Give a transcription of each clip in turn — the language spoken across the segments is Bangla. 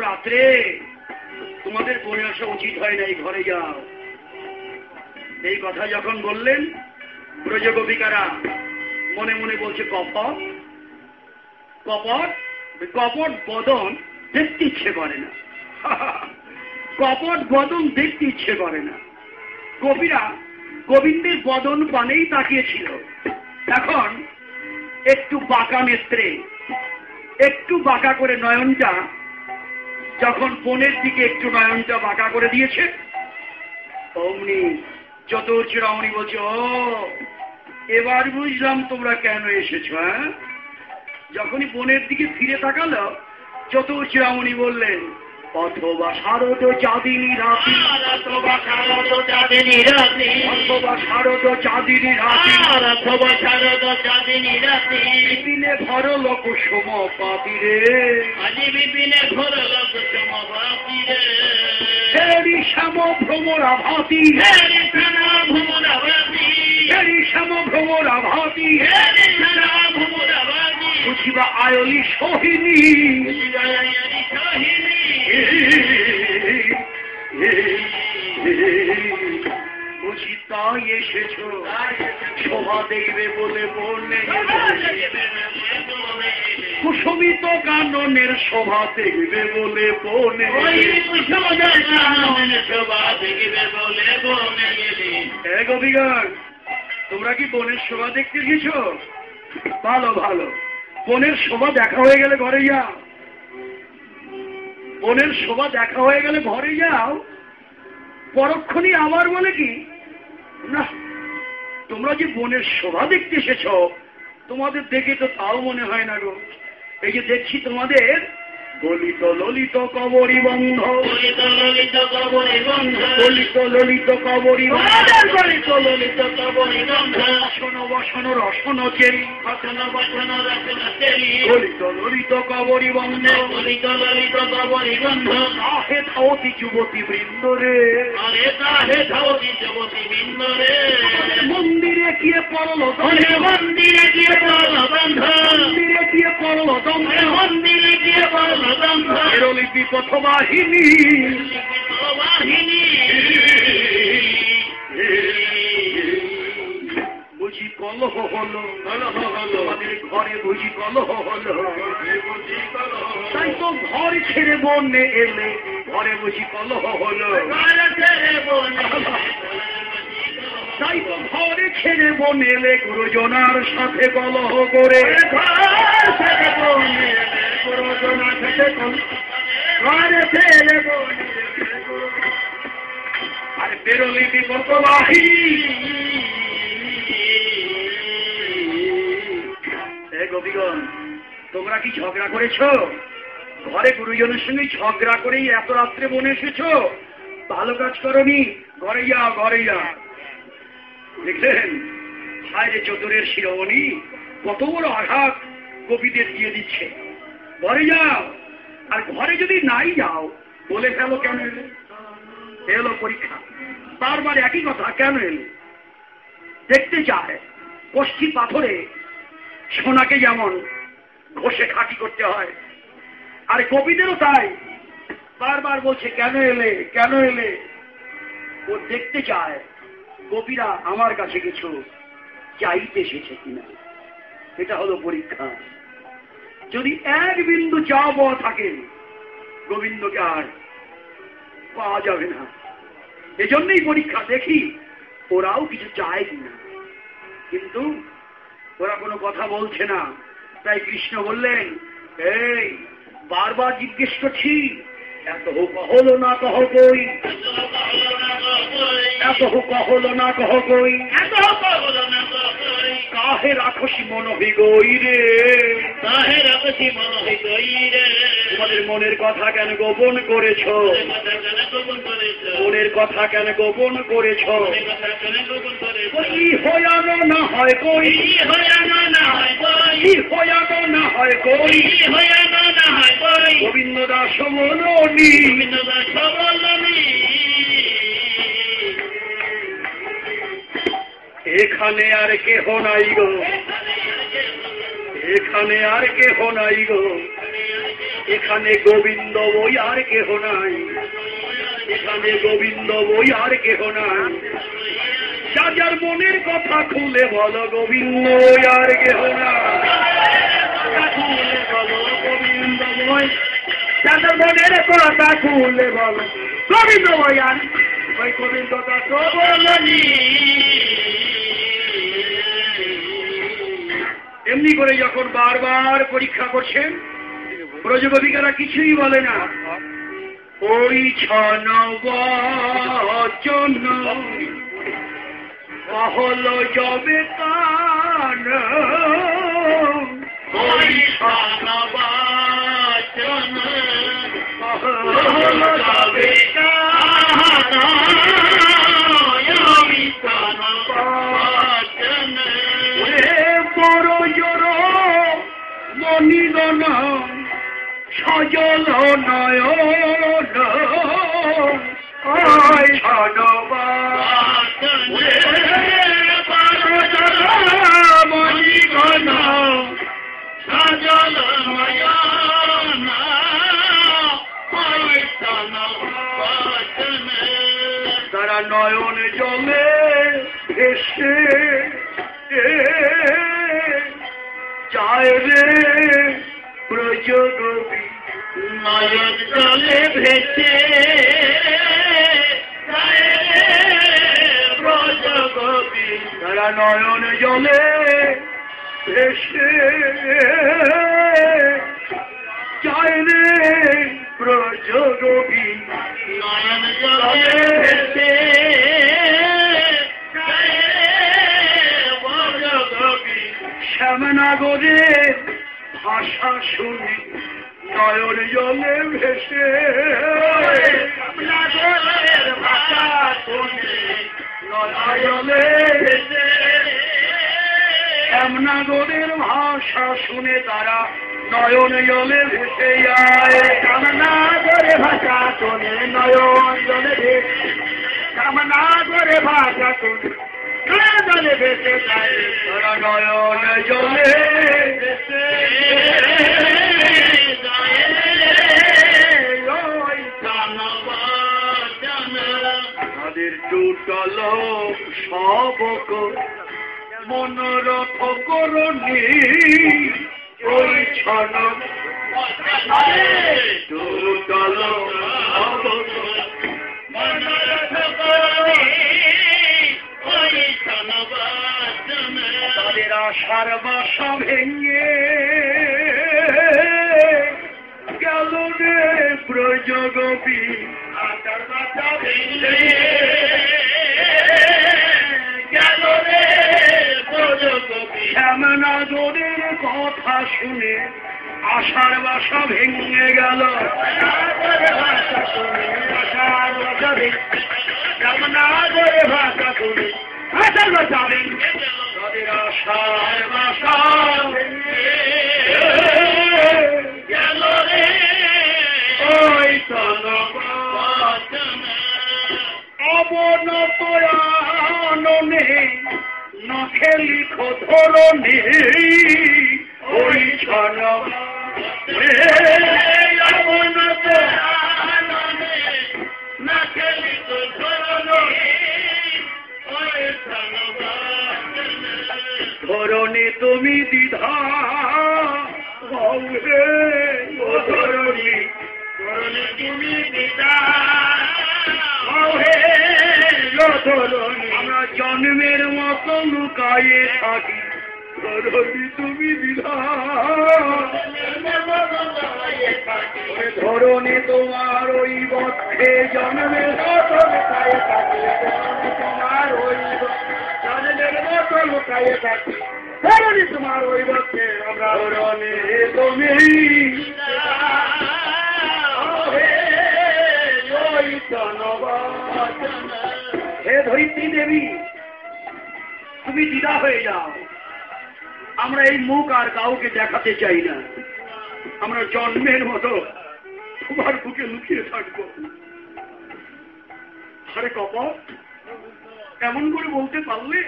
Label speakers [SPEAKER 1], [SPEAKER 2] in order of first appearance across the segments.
[SPEAKER 1] রাত্রে তোমাদের বনে আসা উচিত হয় নাই, ঘরে যাও। এই কথা যখন বললেন ব্রজ গোপিকারা মনে মনে বলছে কপট কপট কপট বদন দেখতে ইচ্ছে করে না, কপট বদন দেখতে ইচ্ছে করে না। গোপীরা গোবিন্দের বদন পানেই তাকিয়েছিল। এখন একটু বাঁকা নেত্রে, একটু বাঁকা করে নয়নটা, যখন বনের দিকে একটু নয়নটা বাঁকা করে দিয়েছে, অমনি চতুর্চিরামণি বলছে, ও এবার বুঝলাম তোমরা কেন এসেছ। হ্যাঁ, যখনই বনের দিকে ফিরে তাকালো চতুর্চিরামণি বললেন, অথবা শারদ চাঁদিনী রাতি, অথবা শারদ চাঁদিনী রাতি, অথবা শারদ চাঁদিনী রাতি, অথবা শারদ চাঁদিনী রাতি, বিপিনে ভর লোক সম পাতিরে, আজি বিপিনে ভর লোক সম পাতিরে, হেরি শ্যাম ভ্রমরা ভাতি, হেরি শ্যাম ভ্রমরা ভাতি, হেরি শ্যাম ভ্রমরা ভাতি, হেরি শ্যাম ভ্রমরা ভাতি, বুঝিবা আয়লি সোহিনী, বুঝিবা আয়লি সোহিনী, বুঝি তাই এসেছ শোভা দেখবে বলে বললে, কুসুমিত কাননের শোভা দেখবে বলে বলে, শোভা দেখবে বলে বলে। গোপীগণ, তোমরা কি বনের শোভা দেখতে গেছ? ভালো ভালো, বনের শোভা দেখা হয়ে গেলে ঘরে যাও। বনের শোভা দেখা হয়ে গেলে ঘরে যাও, পরক্ষণই আবার বলে কি না, তোমরা যে বনের শোভা দেখতে এসেছ, তোমাদের দেখে তো তাও মনে হয় না গো। এই যে দেখছি তোমাদের গলিত ললিত কবরী বন্ধ, গলিত ললিত কবরী বন্ধ, গলিত ললিত কবরী বন্ধ, গলিত ললিত কবরী বন্ধ, আসন বসন রসন চেরি, আসন বসন রসন চেরি, গলিত ললিত কবরী বন্ধ, গলিত ললিত কবরী বন্ধ, তাহে ধাওতি যুবতী বৃন্দ রে, আরে তাহে ধাওতি যুবতী বৃন্দ রে, মন্দিরে গিয়ে পড়ল ধনে, মন্দিরে গিয়ে পড়ল বন্ধ, মন্দিরে গিয়ে পড়ল দম্ভ, মন্দিরে গিয়ে পড়ল লিপি পথবাহিনী, বুঝি কলহ হলো, কলহ হলো আমাদের ঘরে, বুঝি কলহ হলো, তাই তো ঘর ছেড়ে বনে এলে, ঘরে বুঝি কলহ হলো, তাই তো ঘরে ছেড়ে বনে এলে, গুরুজনার সাথে কলহ করে, আরে বেরোলি বিপদবাহী। গোপীগণ, তোমরা কি ঝগড়া করেছ? ঘরে গুরুজনের সঙ্গে ঝগড়া করেই এত রাত্রে বনে এসেছ? ভালো কাজ করনি, ঘরে যাও, ঘরে যাও। দেখলেন হায় রে চতুরের শিরোমণি, কত বড় আঘাত গোপীদের দিয়ে দিচ্ছে। ঘরে যাও। আর ঘরে যদি নাই যাও, বলে ফেলো কেন এলে, এলো পরীক্ষা, বারবার একই কথা, কেন এলে? দেখতে চায় কষ্টি পাথরে সোনাকে যেমন ঘষে খাঁটি করতে হয়, আর গোপীদেরও তাই, বারবার বলছে কেন এলে, কেন এলে। ও দেখতে চায় গোপীরা আমার কাছে কিছু চাইতে এসেছে কিনা। এটা হলো পরীক্ষা। যদি এক বিন্দু চাওয়া থাকে, গোবিন্দকে আর পাওয়া যাবে না। এজন্যই পরীক্ষা, দেখি ওরাও কিছু চায় কিনা। কিন্তু ওরা কোনো কথা বলছে না। তাই কৃষ্ণ বললেন, এই বারবার জিজ্ঞেস করছি, এত কহলো না কহ কই, এত কহলো না কহ কই, এত কহলো না কহ কই, কাহে রাখসি মন হই গই রে, কাহে রাখসি মন হই গই রে। তোমাদের মনের কথা কেন গোপন করেছ, মনের কথা কেন গোপন করেছ, কি হয়ানো না হয় কই, হয়ানো না হয় কই, হয়ানো না হয় কই, হয়ানো না হয় কই, গোবিন্দ দাস বলনি, গোবিন্দ দাস বলনি। এখানে আর কেহ নাই গো, এখানে আর কেহ নাই গো, এখানে গোবিন্দ বই আর কেহ নাই, এখানে গোবিন্দ বই আর কেহ নাই। যার যার মনের কথা খুলে বলো গোবিন্দ আর কেহ নাই, খুলে বলো গোবিন্দ বই। যার যার মনের কথা খুলে বলো গোবিন্দ বই আর ওই গোবিন্দটা তো বলনি। এমনি করে যখন বারবার পরীক্ষা করছেন ব্রজগোপিকারা কিছুই বলে না। ওই ছন বচন কহল যবে কান, ওই ছন বচন কহল যবে কান, ওই ছন বচন বড় জোর মণিগণ সজল নয়ন, ওই ছন বচন মণিগণ সজল নয়ন, ওই ছন বচন। তারা নয়ন জলে ভেসে যায় রে ব্রজগোপী, নয়ন জলে ভেসে যায় রে ব্রজগোপী। তারা নয়ন জলে ভেসে যায় রে ব্রজগোপী, নয়ন জলে ভেসে শ্যামনগরের ভাষা শুনি নয়ন জলে ভেসে, শ্যামনগরের ভাষা শুনি নয়ন জলে ভেসে। শ্যামনগরের ভাষা শুনে তারা নয়ন জলে ভেসে যায়, শ্যামনগরের ভাষা শুনে নয়ন জলে ভেসে, শ্যামনগরের ভাষা শুনে জলে ভেসে যায়। তারা নয়ন জলে ভেসে তাদের টুটল সবক মনোরথ করণী, ওই ছন টুটল সবক মনোরথ করণী, তাদের আশার বাসা ভেঙে গেল রে ব্রজগোপী, আশার বাসা ভেঙে গেল রে ব্রজগোপী। শ্যামনগরের কথা শুনে আশার বাসা ভেঙে গেল, ভাষা শুনে আশার বাসা ভেঙে, শ্যামনগরের ভাষা শুনে আশার বাসা ভেঙে গেল, তাদের আশার বাসা ভেঙে গেল রে ওই ছন বচন। অবনত আননে নখে লিখো ধরণী, ওই ছন অবনত আননে নখে লিখো ধরণী, ওই ছন বচন। ধরণী তুমি দ্বিধা হও হে ও ধরণী, ধরণী তুমি দ্বিধা হও হে ও ধরণী। আমরা জন্মের মতো লুকায়ে থাকি, ধরণী তুমি দ্বিধা। ধরণী তোমার ওই বক্ষে জন্মের মতো লুকায়ে থাকি, তোমার ওই জন্মের মতো লুকায়ে থাকি, ধরণী তোমার ওই বক্ষে আমরা। ধরণী তুমি হে ধরিত্রী দেবী, তুমি দিদা হয়ে যাও। আমরা এই মুখ আর কাউকে দেখাতে চাই না, আমরা জন্মের মতো তোমার বুকে লুকিয়ে থাকবো। আরে কপট, এমন করে বলতে পারলে?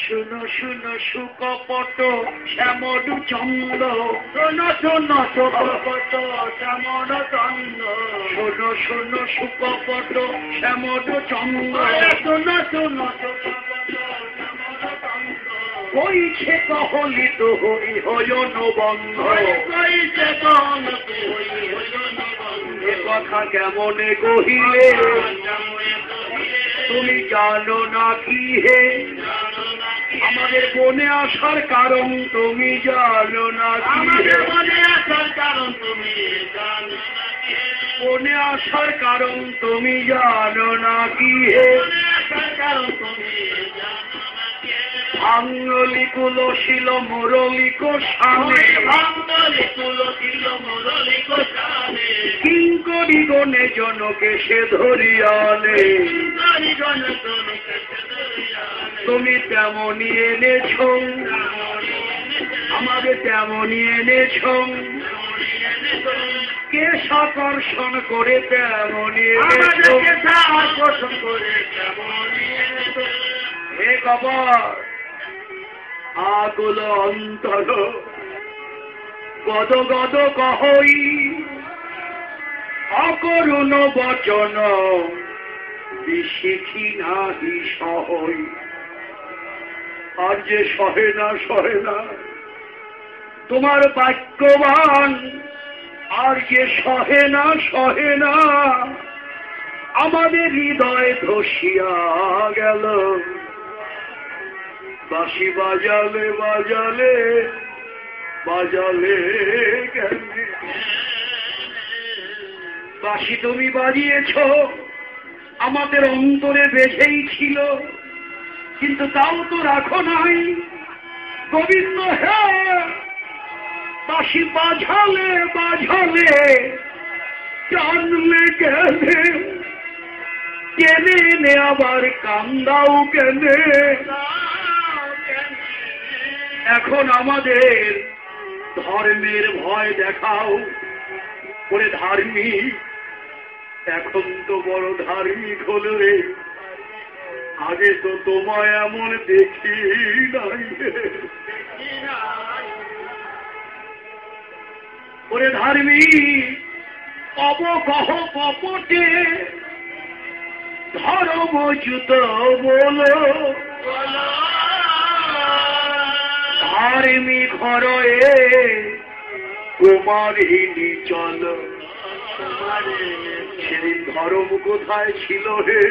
[SPEAKER 1] শুনো শুনো সুকপট শ্যামল চন্দ্র, শোনো শোনো সুকপট শ্যামল চন্দ্র, শোনো শোনো সুকপট শ্যামল চন্দ্র, শোনো শোনো কইছে কহলিত হই হয়ন বন্ধ, কইছে কহলিত হই হয়ন বন্ধ, এ কথা কেমনে কহিলে তুমি জানো না কি হে, আমাদের বনে আসার কারণ তুমি জানো না কি হে, বনে আসার কারণ তুমি জানো না কি হে, বনে আসার কারণ তুমি জানো না কি হে, বনে আসার কারণ তুমি জানো না কি হে, ভাঙ্গলি কুলশীল মুরলি কোষানে, ভাঙ্গলি কুলশীল মুরলি কোষানে, কিঙ্করি গণে জনকে সে ধরিয়ানে, কিঙ্করি গণে জনকে সে ধরিয়ানে, তুমি তেমনি এনেছ আমাদের তেমনি এনেছ, কে আকর্ষণ করে তেমনি আকর্ষণ করে তেমনি হে কবর আকুল অন্তর গদ গদ কহই অকরুণ বচন বিশিখি নাহি সহই, আর যে সহে না তোমার বাক্যবান, আর যে সহে না আমাদের হৃদয় ধসিয়া গেল, বাঁশি বাজালে বাজালে বাজালে কেনে, বাঁশি তুমি বাজিয়েছ আমাদের অন্তরে বেজেই ছিল, কিন্তু তাও তো রাখো নাই গোবিন্দ হে, বাঁশি বাজালে বাজালে টানলে কেনে, টেনে নে আবার কান্দাও কেনে, এখন আমাদের ধর্মের ভয় দেখাও, ওরে ধার্মিক এখন তো বড় ধার্মিক হলো রে, আগে তো তোমায় এমন দেখি নাই, ওরে ধার্মিক অবকহ কপটে ধর্ম জুত বলো, ধার্মিক হরয়ে কুমারিনী চল, সেদিন ধর্ম কোথায় ছিল হে,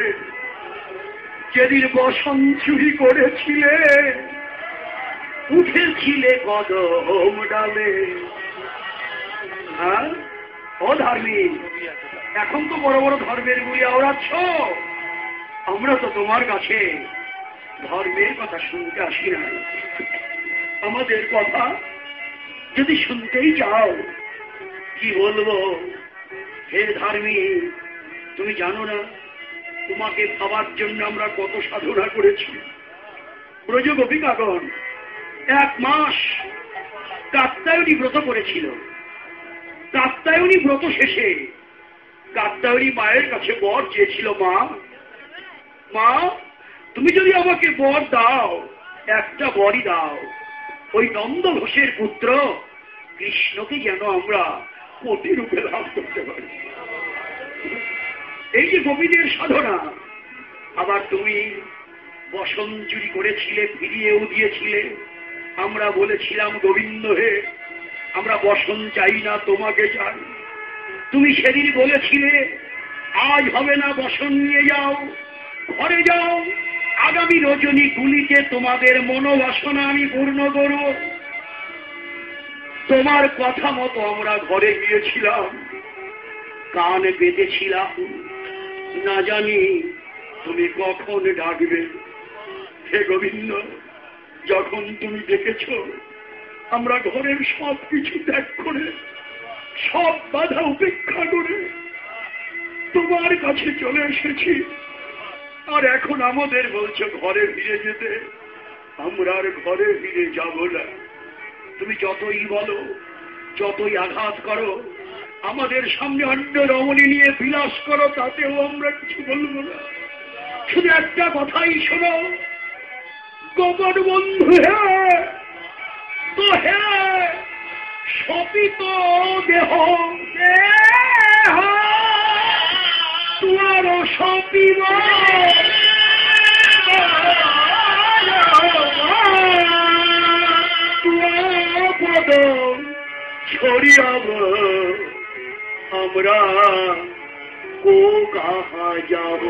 [SPEAKER 1] যেদিন বসন চুরি করেছিলে উঠেছিলে কদম ডালে, হ্যাঁ ও ধার্মিক এখন তো বড় বড় ধর্মের গুলি আওড়াচ্ছ, আমরা তো তোমার কাছে ধর্মের কথা শুনতে আসি না, আমাদের কথা যদি শুনতেই চাও কি বলবো, হে ধার্মিক তুমি জানো না তোমাকে পাবার জন্য আমরা কত সাধনা করেছি, ব্রজ গোপিকাগণ 1 মাস কাত্যায়নী ব্রত করেছিল, কাত্যায়নী ব্রত শেষে কাত্যায়নী মায়ের কাছে বর চেয়েছিল, মা তুমি যদি আমাকে বর দাও একটা বরই দাও, ওই নন্দ ঘোষের পুত্র কৃষ্ণকে যেন আমরা প্রতিরূপে লাভ করতে পারি, এই যে গোপীদের সাধনা। আবার তুমি বসন চুরি করেছিলে, ফিরিয়েও দিয়েছিলে, আমরা বলেছিলাম গোবিন্দ হে আমরা বসন চাই না তোমাকে চাই, তুমি সেদিন বলেছিলে আজ হবে না বসন নিয়ে যাও ঘরে যাও, আগামী রজনী গুলিতে তোমাদের মনোবাসনা আমি পূর্ণ করব, তোমার কথা মতো আমরা ঘরে গিয়েছিলাম, কান পেতেছিলাম, না জানি তুমি কখন ডাকবে, হে গোবিন্দ যখন তুমি ডেকেছ আমরা ঘরের সব কিছু ত্যাগ করে সব বাধা উপেক্ষা করে তোমার কাছে চলে এসেছি, আর এখন আমাদের বলছো ঘরে ফিরে যেতে, আমরা আর ঘরে ফিরে যাব না, তুমি যতই বলো যতই আঘাত করো, আমাদের সামনে অন্য রমণী নিয়ে বিলাস করো, তাতেও আমরা কিছু বলবো না, শুধু একটা কথাই শোনো, গোপন বন্ধু হে তো হে সপিত দেহ তোমার সপিব পদ ছড়িয়াব আমরা কো কাহা যাব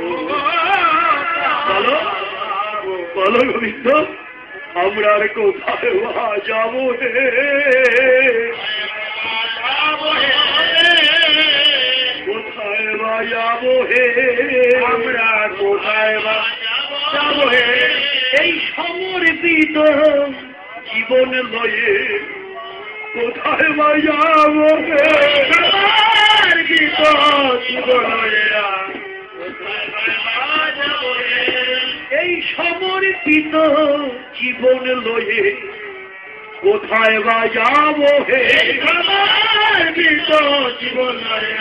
[SPEAKER 1] বলো বলো গোবিন্দ আমরা আর কোথায় যাব হে কোথায় বা যাব হে আমরা কোথায় বা যাব হে এই সমর্পিত জীবন লয়ে কোথায় বা যাব হে সমর্পিত জীবন লয়ে এই সমর্পিত জীবন লয়ে কোথায় বা যাব হে সমর্পিত জীবন লয়ে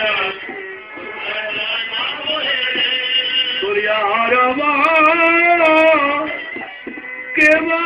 [SPEAKER 1] তোরিয়ার কেবা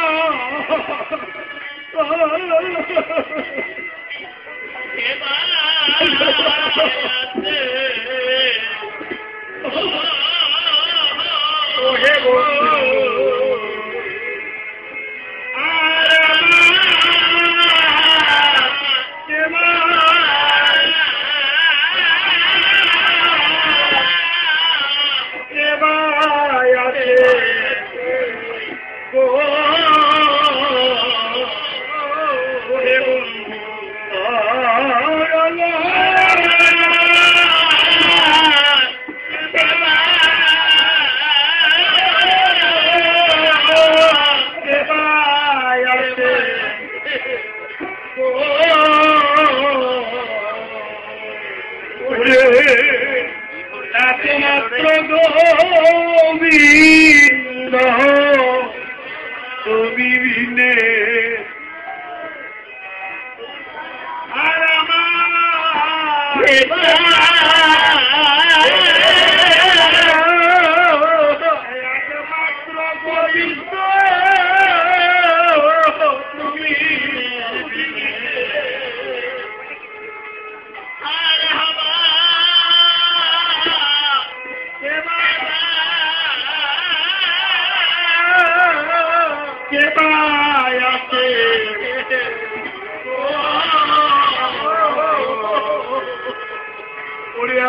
[SPEAKER 1] ওহে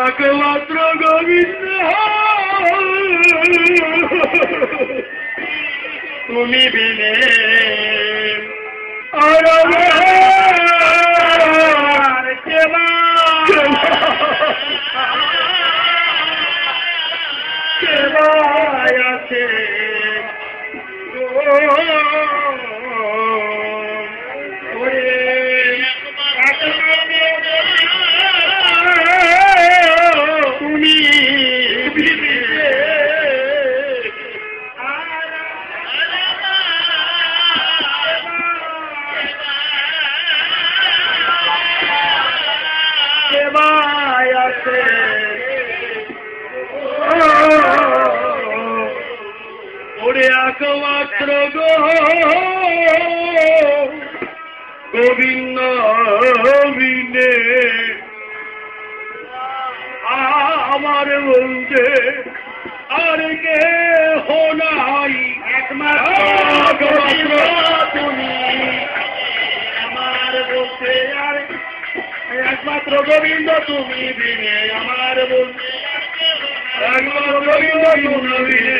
[SPEAKER 1] একমাত্র গোবিন্দ তুমি বিনে আর আমার একমাত্র গোবিন্দ তুমি একমাত্র গোবিন্দ তুমি বিনে আর আছে একমাত্র গোবিন্দ বিনে আমার বলতে আর কে নাই একমাত্র তুমি আমার বলতে আর একমাত্র গোবিন্দ তুমি বিনে আমার বলতে একমাত্র গোবিন্দ তুমি বিনে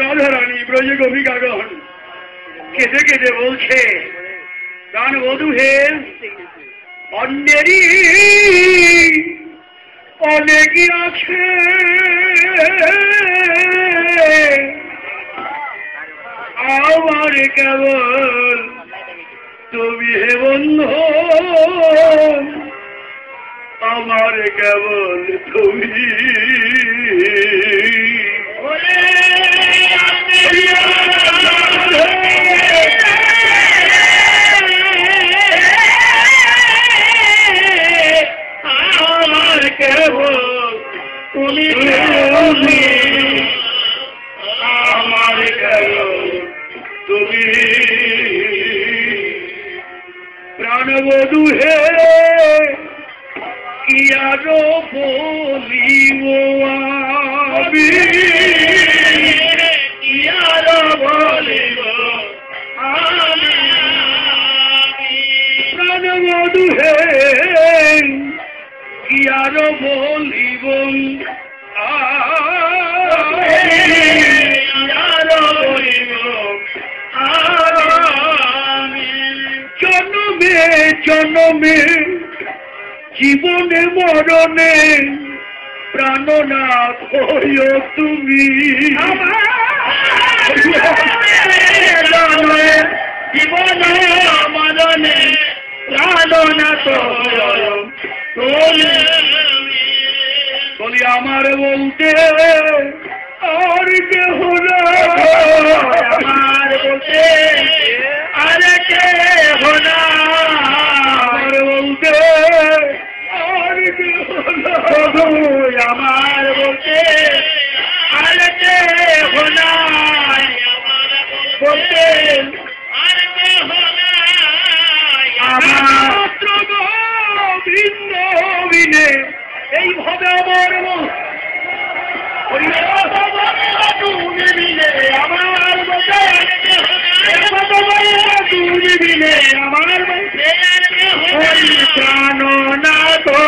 [SPEAKER 1] রাধারানী ব্রজ গোপিকাগণ কেঁদে কেঁদে বলছে প্রাণ বধূ হে অন্যেরই অনেকই আছে আমার কেবল তুমি হে বন্ধু আমার কেবল তুমি
[SPEAKER 2] আমার কেবল তুমি, আমার কেবল তুমি। প্রাণবধূ হে কি আরো বলিব আমি, কি আরো বলিব আমি। প্রাণবধূ হে কি আরো বলিব আরো বলিব আমি। জন্মে জন্মে জীবনে মরণে প্রাণনাথ হইও তুমি। জীবনে মরণে প্রাণনাথ হইও তুমি। বলি আমার বলতে আর কেহ না, আমার বলতে আর কেহ না, আমার বলতে আর কেহ না, আমার বলতে আর কেহ না, বলতে আর কেহ না, আমার ভিন্ন বিনে এইভাবে আমার তুমি মিলে আমার তুমি মিলে আমার প্রাণ না তো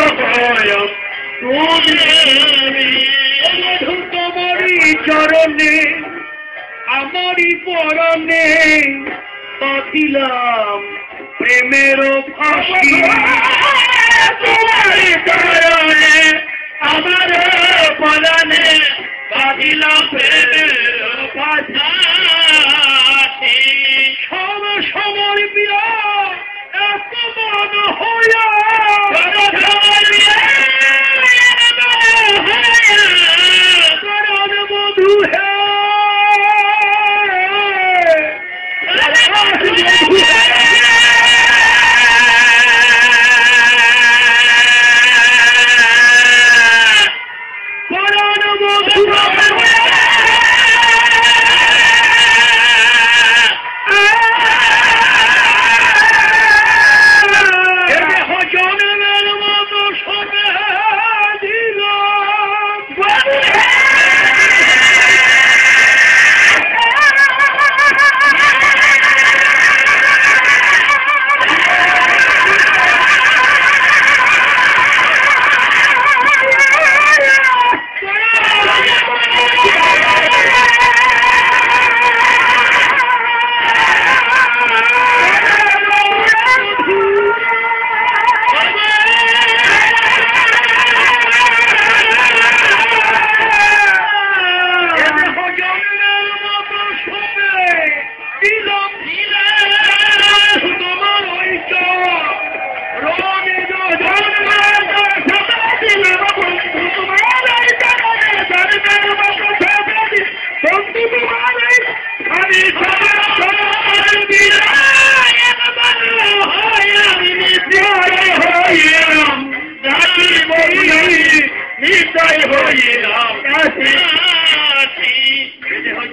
[SPEAKER 2] তুমি তোমারই চরণে আমারই পরণে পাঠিলাম প্রেমের ফাঁসি। তোমারই চরণে আমার পরণে পাঠিলাম প্রেমের ফাঁসি। সব সমর বিয়া এত মন হইয়া করণ বধূ হে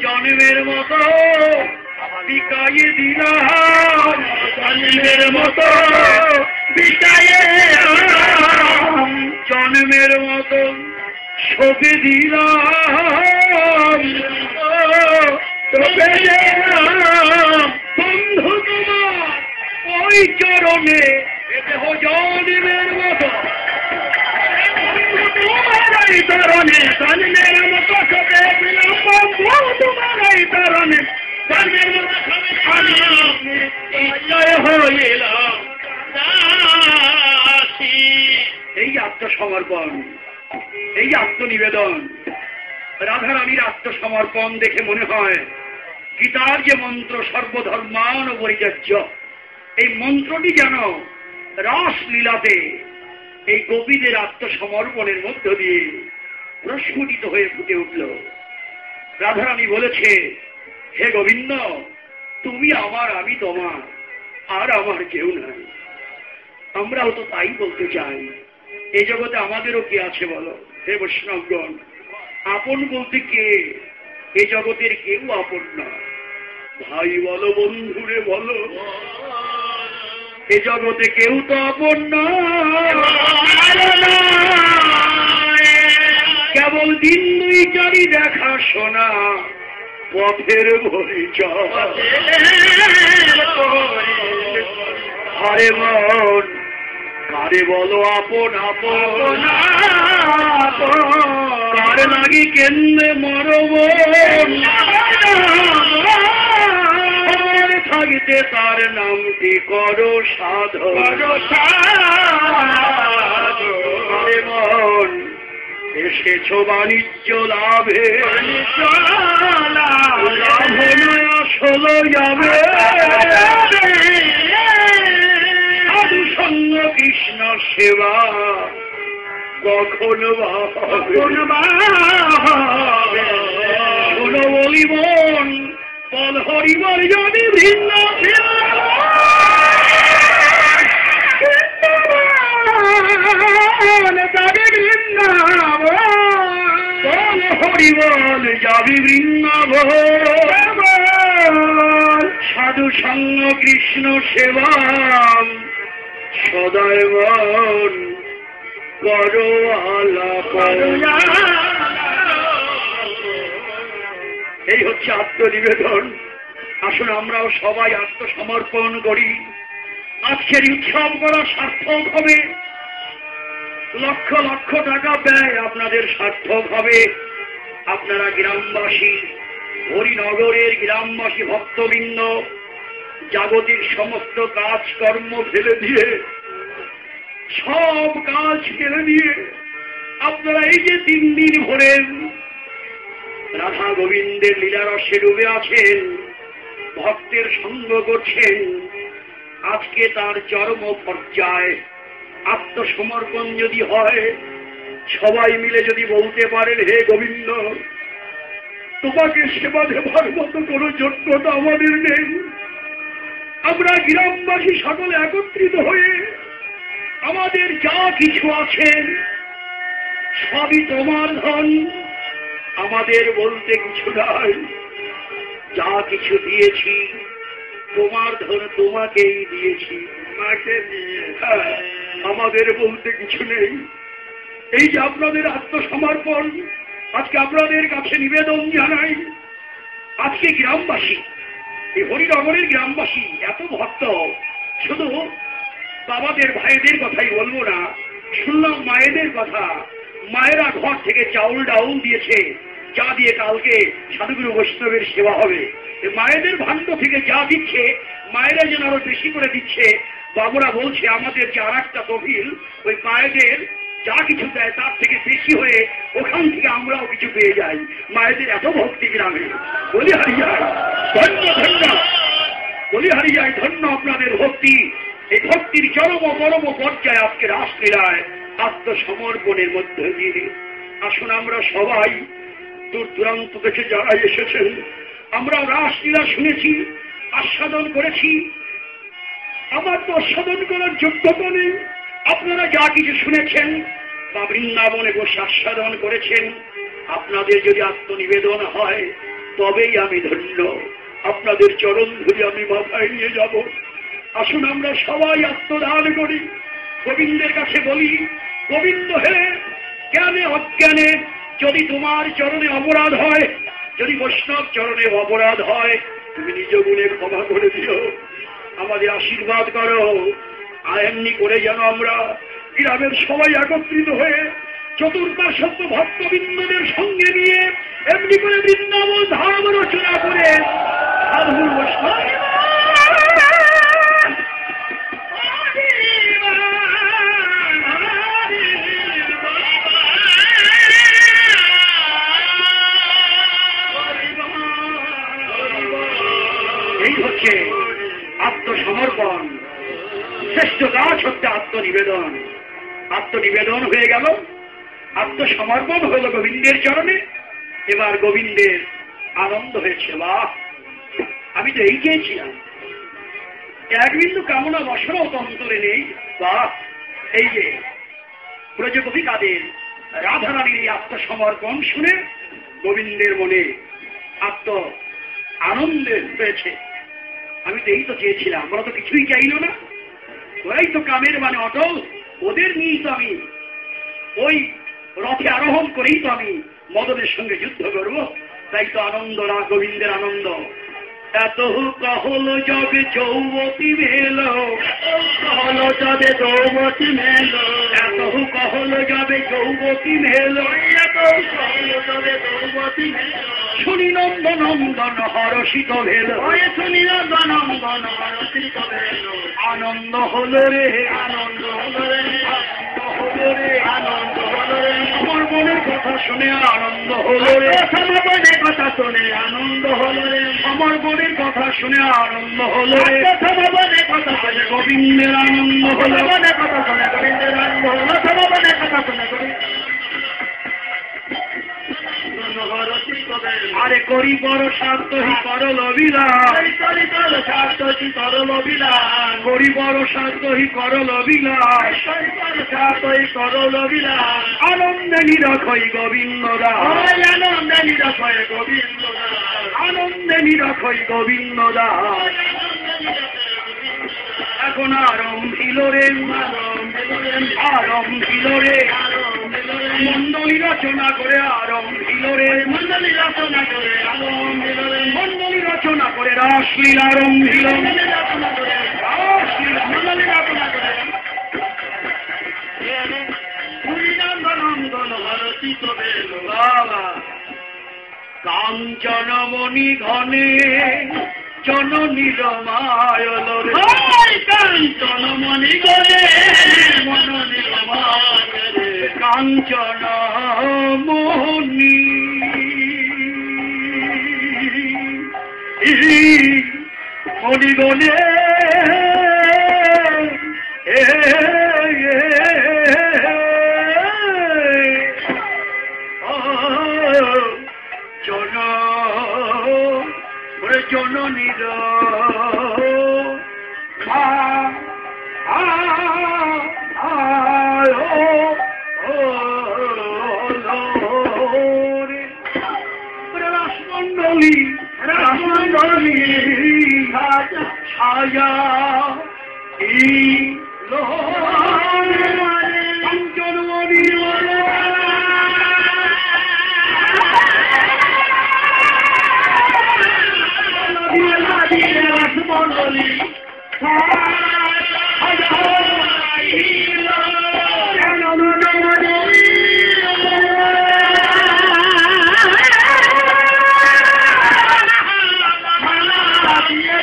[SPEAKER 2] জন্মের মতো বিকায়ে দিলাম, জন্মের মতো বিকায়ে জন্মের মতো শোকে দিলাম, তোকে বন্ধু তোমার ওই চরণে দেহ জন্মের মতো তোমার এই চরণে জন্মের মতো শোকে দিলাম, বন্ধু তোমার এই চরণে জন্মের মতো আমি জয় হইলাম। এই আত্মসমর্পণ, এই আত্মনিবেদন, রাধারানীর আত্মসমর্পণ দেখে মনে হয় গীতার যে মন্ত্র সর্বধর্মান পরিত্যাজ্য, এই মন্ত্রটি যেন রাসলীলাতে এই গোপীদের আত্মসমর্পণের মধ্য দিয়ে প্রস্ফুটিত হয়ে ফুটে উঠল।
[SPEAKER 1] রাধারানী বলেছে, হে গোবিন্দ, তুমি আমার, আমি তোমার, আর আমার কেউ নাই। আমরাও তো তাই বলতে চাই। এই জগতে আমাদেরও কে আছে বলো? হে বৈষ্ণবগণ, আপন বলতে কে? এই জগতের কেউ আপন না। ভাই বলো, বন্ধুরে বলো, এ জগতে কেউ তো আপন না। কেবল দিন দুই চারি দেখা শোনা, পথের পরিচয়। আরে মন, কারে বলো আপন আপন, কার লাগি কেন্দ্রে মরব, থাকিতে তার নামটি করো সাধন। আরে মন, এসেছ বাণিজ্য লাভে, লাভ নয় আসল যাবে। সাধু সঙ্গ কৃষ্ণ সেবা কখন শোনো বলি মন, বল হরিবল যদি ভিন্ন হরিবল যাবি বৃন্দাবন। সাধু সঙ্গ কৃষ্ণ সেবা সদয় মন করো আলাপ। এই হচ্ছে আত্মনিবেদন। আসুন আমরাও সবাই আত্মসমর্পণ করি। আজকের উৎসব করা সার্থক হবে। লক্ষ লক্ষ টাকা ব্যয় আপনাদের সার্থক হবে। আপনারা গ্রামবাসী, হরিনগরের গ্রামবাসী ভক্তবৃন্দ জাগতিক সমস্ত কাজকর্ম ফেলে দিয়ে, সব কাজ ফেলে দিয়ে আপনারা এই যে 3 দিন ভরে রাধা গোবিন্দের লীলারসে ডুবে আছেন, ভক্তের সঙ্গ করছেন, আজকে তার চরম পর্যায়ে আত্মসমর্পণ যদি হয়, সবাই মিলে যদি বলতে পারেন, হে গোবিন্দ, তোমাকে সেবা দেবার মতো কোনো যোগ্যতা আমাদের নেই, আমরা গ্রামবাসী সকলে একত্রিত হয়ে আমাদের যা কিছু আছে সবই তোমার ধন, আমাদের বলতে কিছু নাই, যা কিছু দিয়েছি তোমার ধন, তোমাকেই দিয়েছি, তোমাকে দিয়ে, আমাদের বলতে কিছু নেই। এই যে আপনাদের আত্মসমর্পণ, আজকে আপনাদের কাছে নিবেদন জানাই। আজকে গ্রামবাসী, এই হরিনগরের গ্রামবাসী এত ভক্ত, শুধু বাবাদের ভাইদের কথাই বলবো না, শুনলাম মায়েদের কথা। মায়েরা ঘর থেকে চাউল ডাউল দিয়েছে, যা দিয়ে কালকে সাধুগুরু বৈষ্ণবের সেবা হবে। মায়েদের ভাণ্ড থেকে যা দিচ্ছে, মায়েরা যেন আরো বেশি করে দিচ্ছে। বাবুরা বলছে আমাদের যে আর একটা তহবিল, ওই মায়েদের যা কিছু দেয় তার থেকে বেশি হয়ে ওখান থেকে আমরাও কিছু পেয়ে যাই। মায়েদের এত ভক্তি গ্রামে। বলি হারি যায়, ধন্য ধন্য, বলি হারি যায়, ধন্য আপনাদের ভক্তি। এই ভক্তির চরম পরম পর্যায়ে আজকে রাসলীলায় আত্মসমর্পণের মধ্যে দিয়ে আসুন আমরা সবাই, দূর দূরান্ত থেকে যারা এসেছেন, আমরা রাসলীলা শুনেছি, আস্বাদন করেছি। আমার তো আস্বাদন করার যোগ্যতা নেই। আপনারা যা কিছু শুনেছেন বা বৃন্দাবনে বসে আস্বাদন করেছেন, আপনাদের যদি আত্মনিবেদন হয় তবেই আমি ধন্য। আপনাদের চরণ ধরে আমি মাথায় নিয়ে যাব। আসুন আমরা সবাই আত্মদান করি, গোবিন্দের কাছে বলি, গোবিন্দ হে, জ্ঞানে অজ্ঞানে যদি তোমার চরণে অপরাধ হয়, যদি বৈষ্ণব চরণে অপরাধ হয়, তুমি নিজ গুণে ক্ষমা করে দিও, আমাদের আশীর্বাদ করো। আর এমনি করে যেন আমরা গ্রামের সবাই একত্রিত হয়ে চতুর্পার্শ্বস্থ ভক্তবৃন্দদের সঙ্গে নিয়ে এমনি করে বৃন্দাবন ধাম রচনা করে সাধুর বৈষ্ণব এই হচ্ছে আত্মসমর্পণ। শ্রেষ্ঠ কাজ হচ্ছে আত্মনিবেদন। আত্মনিবেদন হয়ে গেল, আত্মসমর্পণ হল গোবিন্দের চরণে। এবার গোবিন্দের আনন্দ হয়েছে। বাহ, আমি তো এই চেয়েছিলাম, এক বিন্দু কামনা বসরাও তো অন্তরে নেই। বাহ, এই যে ব্রজকবি কাদের রাধারানীর এই আত্মসমর্পণ শুনে গোবিন্দের মনে আত্ম আনন্দের হয়েছে। আমি তো এই তো চেয়েছিলাম, আমরা তো কিছুই চাইল না, ওরাই তো কামের মানে অটল, ওদের নিয়েই তো আমি ওই রথে আরোহণ করেই তো আমি মদনের সঙ্গে যুদ্ধ করব। তাই তো আনন্দ না, গোবিন্দের আনন্দ। এত কহল যবে চৌবতী মেল, কহল যবে চৌবতী মেল, এত কহল যবে চৌবতী মেল, এত কহল যবে চৌবতী মেল, শুনি নন্দ নন্দন হরষিত ভেল, শুনি নন্দ নন্দন হরষিত ভেল, আনন্দ হলো রে, আনন্দ হলো রে, আনন্দ হলো রে, আনন্দ হলো রে, আমার মনের কথা শুনে আনন্দ হলো রে, আমার মনের কথা শুনে আনন্দ হলো রে, আমার মনের কথা শুনে আনন্দ হলো রে, আমার মনের কথা শুনে গোবিন্দের আনন্দ হলো, মনের কথা শুনে গোবিন্দের আনন্দ হলো, আমার মনের কথা শুনে আরে করি বড় স্বার্থহী করল বিলাস, করল বিলাস, করি বড় স্বার্থহী করল বিলাস, স্বার্থহী করল বিলাস, আনন্দে নিরক্ষই গোবিন্দ দাস, আনন্দে নিরক্ষই গোবিন্দ দাস, আনন্দে নিরক্ষই গোবিন্দ দাস। এখন আরম্ভিল রে, আরম্ভিল রে, মন্ডলী রচনা করে আরম্ভিল রে, মন্ডলী রচনা করে আরম্ভিল রে, মন্ডলী রচনা করে রাসলীলা আরম্ভিল, রাসলীলা মন্ডলী রচনা করে নন্দন হরষিত ভেল। বাবা, কাঞ্চনমণি ঘনে জননী রমায়ল রে, কাঞ্চনমণি ঘনে মননী রমায়ল রে, কাঞ্চনমণি মণিগণে জননীর রাসমণ্ডলী, রাসমণ্ডলী ছায়া কাঞ্চনমণি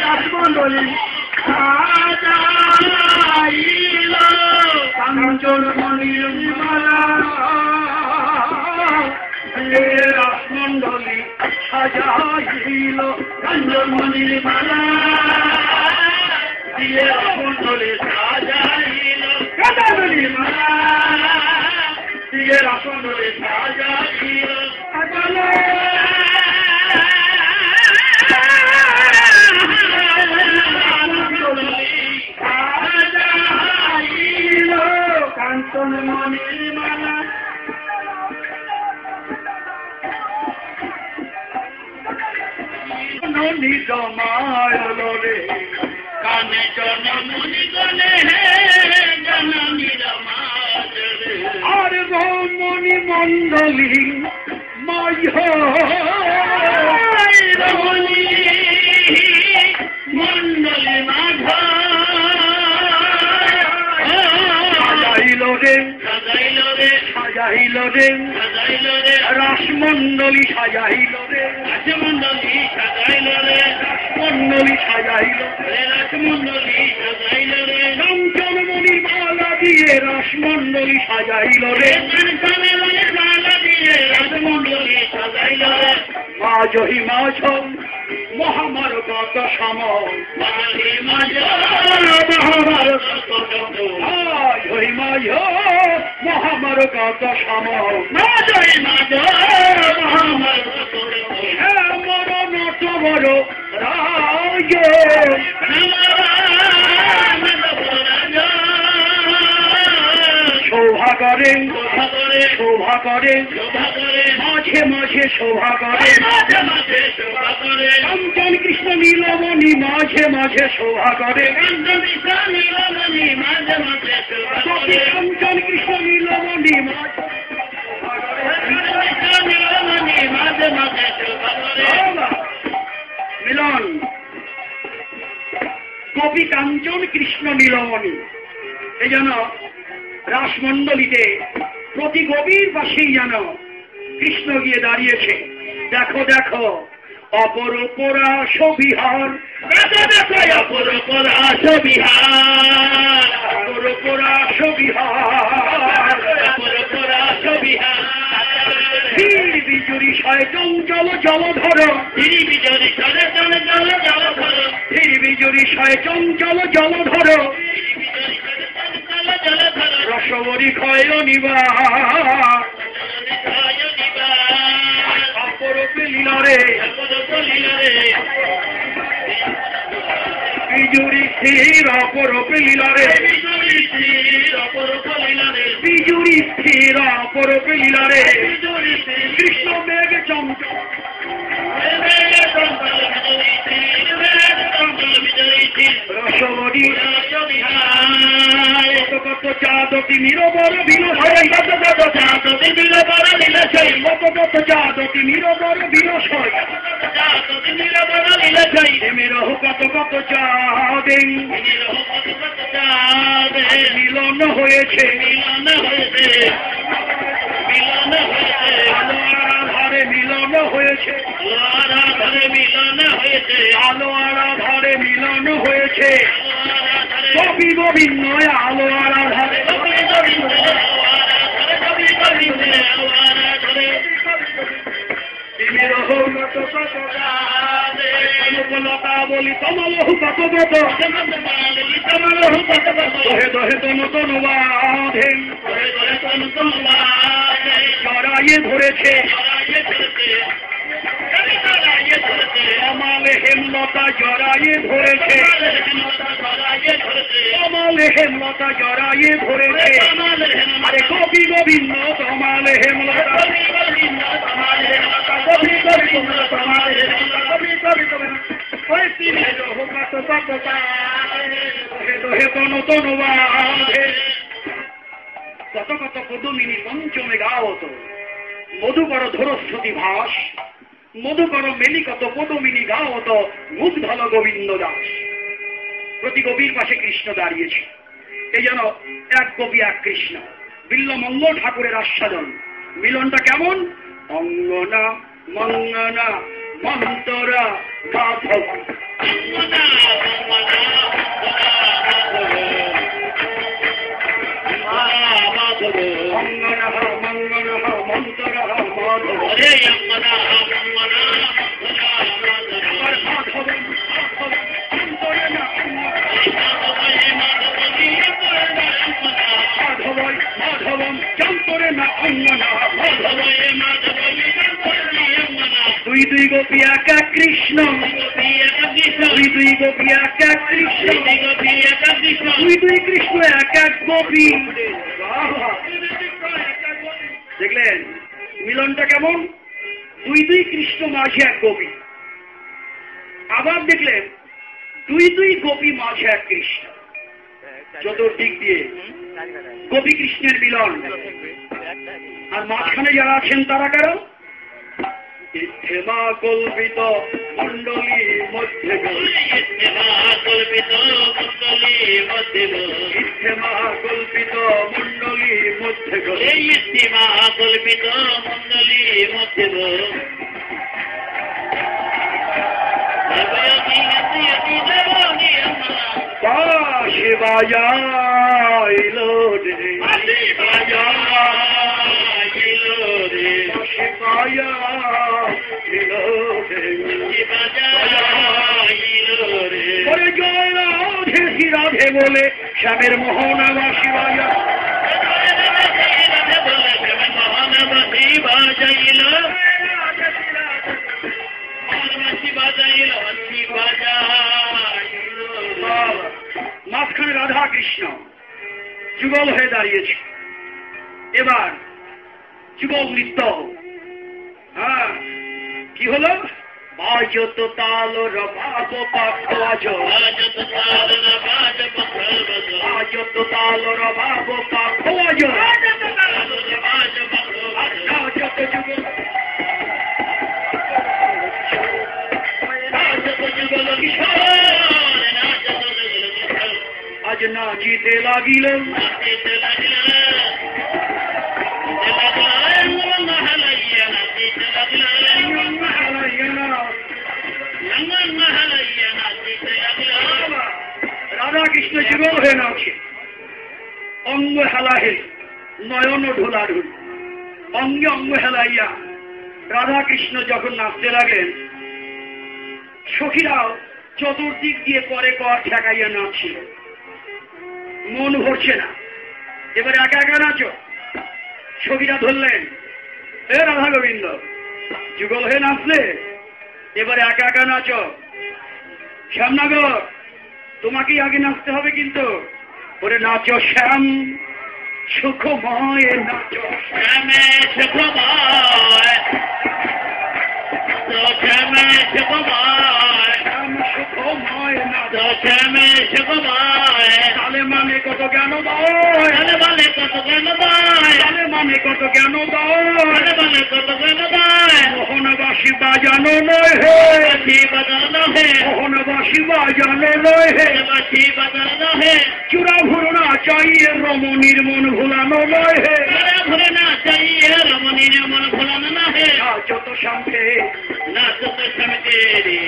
[SPEAKER 1] রাসমণ্ডলী কাঞ্চনমণির মালা, রাসমণ্ডলী সাজাইল, কাঞ্চনমণির মালা দিয়ে রাসমণ্ডলী সাজাইল, কাঞ্চনমণির মালা দিয়ে রাসমণ্ডলী সাজাইল, কাঞ্চনমণির মালা জননী রমায়ল রে, কানে জনমণি গণে জননী রমায়ল রে, আর রমণী মণ্ডলী মায় রমণী মণ্ডলী মাধ সাজাইল রে, সাজাইল রে, সাজাইল রে, সাজাইল রে, রাসমণ্ডলী সাজাইল রে, রাসমণ্ডলী সাজাইল রে, রাসমণ্ডলী সাজাইল রে, রাসমণ্ডলী সাজাইল রে, কাঞ্চনমণির মালা দিয়ে রাসমণ্ডলী সাজাইল রে, কাঞ্চনমণির মালা দিয়ে রাসমণ্ডলী সাজাইল রে, মাঝহি মাঝ মহামারগত সম, মাঝহি মাঝ মহামারগত মাঝহি মাঝ মহামারগত সম, মাঝহি মাঝ মহামারগত সম, বড় রাজ শোভা করেন শোভা করেন মাঝে মাঝে শোভা করেন কাঞ্চন কৃষ্ণ নীলমণি মাঝে মাঝে শোভা করেন কাঞ্চন কৃষ্ণ নীলমণি মিলন গোপী কাঞ্চন কৃষ্ণ নীলমণি এই যেন রাসমণ্ডলীতে প্রতি গভীর পাশেই যেন কৃষ্ণ গিয়ে দাঁড়িয়েছে। দেখো দেখো অপরপরা সবিহার অপরপরা সবিহার অপরপরা সবিহার অপরপরা সবিহার ধীর বিজুরি শয় চঞ্চল জলধর ধীর বিজুরি শয় চঞ্চল জলধর ধীর বিজুরি শয় চঞ্চল জলধর রসবরী ক্ষয় নিবার অপরূপে লীলারে বিজুরি স্থির অপরূপে লীলারে বিজুরি স্থির অপরূপে লীলারে কৃষ্ণ মেঘ চঞ্চল রসবরী কত চাঁদতি নিরবর বিনশয় কত কত চাঁদতি নিরবর বিনশয় কত কত চাঁদতি নিরবর বিনশয় চাঁদতি নিরবর বিনশয় মেরহ কত কত চাঁদে মিলন হয়েছে মিলন হয়েছে মিলন হয়েছে আলো আধারে মিলন হয়েছে আধারে মিলন হয়েছে আলো আধারে মিলন হয়েছে কবি গোবিন্দ আলো আধারে লতা বলি তমলহু কত কত তমলহু কত কত দহে দহে তন তন বাঁধে জড়াইয়ে ধরেছে আমালে হেমলতা জড়াইয়ে ধরেছে আমালে হেমলতা জড়াইয়ে ধরেছে আরে কবি গোবিন্দ তোমালে হেমলতা কবি গোবিন্দ তোমালে কবি গোবিন্দ ওই তিনি রহমত কতটা দোহে তন তন বাঁধে কত কত পদমিনী পঞ্চমে গাওত মধুকর ধরস্বতী ভাস মধুকর মেলিকত পদমিনী গাওত মুগ্ধল গোবিন্দ দাস। প্রতি গভীর পাশে কৃষ্ণ দাঁড়িয়েছে। এই যেন এক গোপী এক কৃষ্ণ বিল্লমঙ্গ ঠাকুরের আস্বাদন। মিলনটা কেমন? অঙ্গনা মঙ্গনা মন্তরা মাধব অঙ্গনা মঙ্গনা মন্তরা মাধব রে অঙ্গনা মঙ্গনা দুই দুই গোপী এক এক কৃষ্ণ দুই দুই গোপী এক এক কৃষ্ণ দুই দুই কৃষ্ণ এক এক গোপী। দেখলেন মিলনটা কেমন? দুই দুই কৃষ্ণ মাঝে এক গোপী। আবার দেখলেন দুই দুই গোপী মাঝে এক কৃষ্ণ। চতুর্দিক দিয়ে গোপী কৃষ্ণের মিলন। আর মাঝখানে যারা আছেন তারা কারো ইচ্ছেমা কল্পিত মণ্ডলী মধ্যে ইচ্ছেমা কল্পিত মণ্ডলী মধ্যে ইচ্ছেমা কল্পিত মণ্ডলী মধ্যে ইচ্ছেমা কল্পিত মণ্ডলী মধ্যে শিবায়াইলো রে শিবায়াইলো রে শিবায়াইলো রে শিবায়াইলো রে ওরে জয় রাধে শ্রী রাধে বলে শ্যামের মোহনামা শিবায়া মোহনামা শিবাজাইলো শিবাজাইলো মাঝখানে রাধা কৃষ্ণ যুগল হয়ে দাঁড়িয়েছে। এবার যুগল নৃত্য, হ্যাঁ কি হলো? বাজত তাল রবাব পাখ বাজো, বাজত তাল রবাব পাখ বাজো, আজ নাচিতে লাগিল, রাধা কৃষ্ণ যুগল হয়ে নাচে, অঙ্গ হেলাহে নয়ন ঢোলাঢুল, অঙ্গে অঙ্গ হেলাইয়া রাধা কৃষ্ণ যখন নাচতে লাগলেন, সখীরাও চতুর্দিক দিয়ে করে কর ঠেকাইয়া নাচছিল, মন ভরছে না। এবার একা একা নাচো। সখীরা ধরলেন, এ রাধা গোবিন্দ যুগল হয়ে নাচলে, এবার একা একা নাচো। শ্যামনগর তোমাকেই আগে নাচতে হবে কিন্তু। ওরে নাচো শ্যাম সুখময়, নাচো শ্যামে সুখময়, শ্যামে সুখময়, শ্যাম সুখময়, নাচো শ্যামে সুখময়। তালে মানে কত জ্ঞান দাও, তালে মানে কত জ্ঞান দাও, তালে মানে কত জ্ঞান দাও, তালে মানে কত জ্ঞান দাও। মোহনবাসী বাজানো নয় হে, বাসি বাজানো হে, মোহনবাসী বাজানো নয় হে, বাসি বাজানো হে। চূড়া ভুরনা চাইয়ে রমণীর মন ভুলানো নয় হে, চূড়া ভুরনা চাইয়ে রমণীর মন ভুলানো না হে। নাচো তো সামনে, নাচো তো সামনে রে,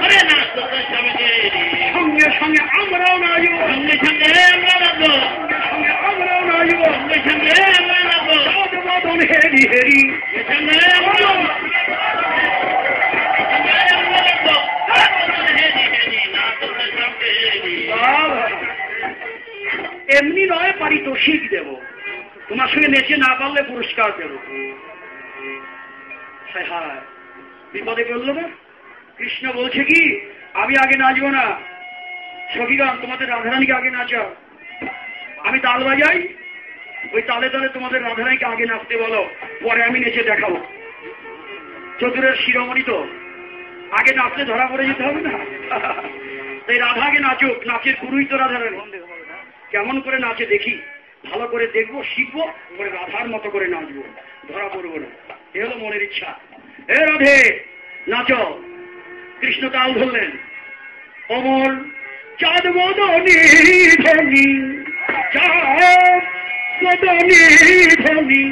[SPEAKER 1] আরে নাচো তো সামনে রে। সঙ্গে সঙ্গে আমরাও নাচব, সঙ্গে সঙ্গে আমরা নাচব, সঙ্গে আমরাও নাচব, সঙ্গে সঙ্গে আমরা নাচব। বদন হেরি হেরি, সঙ্গে আমরা এমনি নয়, পারিতোষিক দেব, তোমার সঙ্গে নেচে না পারলে পুরস্কার দেব। হায় বিপদে পড়লো না। কৃষ্ণ বলছে কি, আমি আগে নাচবো না, সখীগণ তোমাদের রাধারানীকে আগে নাচাও। আমি তাল বাজাই, ওই তালে তালে তোমাদের রাধারানীকে আগে নাচতে বলো, পরে আমি নেচে দেখাবো। চতুরের শিরোমণি তো, আগে নাচতে ধরা পড়ে যেতে হবে না। তাই রাধা আগে নাচুক, নাচের গুরুই তো রাধারানী। কেমন করে নাচে দেখি, ভালো করে দেখবো, শিখবো, পরে রাধার মতো করে নাচবো, ধরা পড়বো না। এ হলো মনের ইচ্ছা। এ রাধে নাচো। কৃষ্ণ তাল ধরলেন, অমর চাঁদ বদনী ধনী, চাঁদ বদনী ধনী,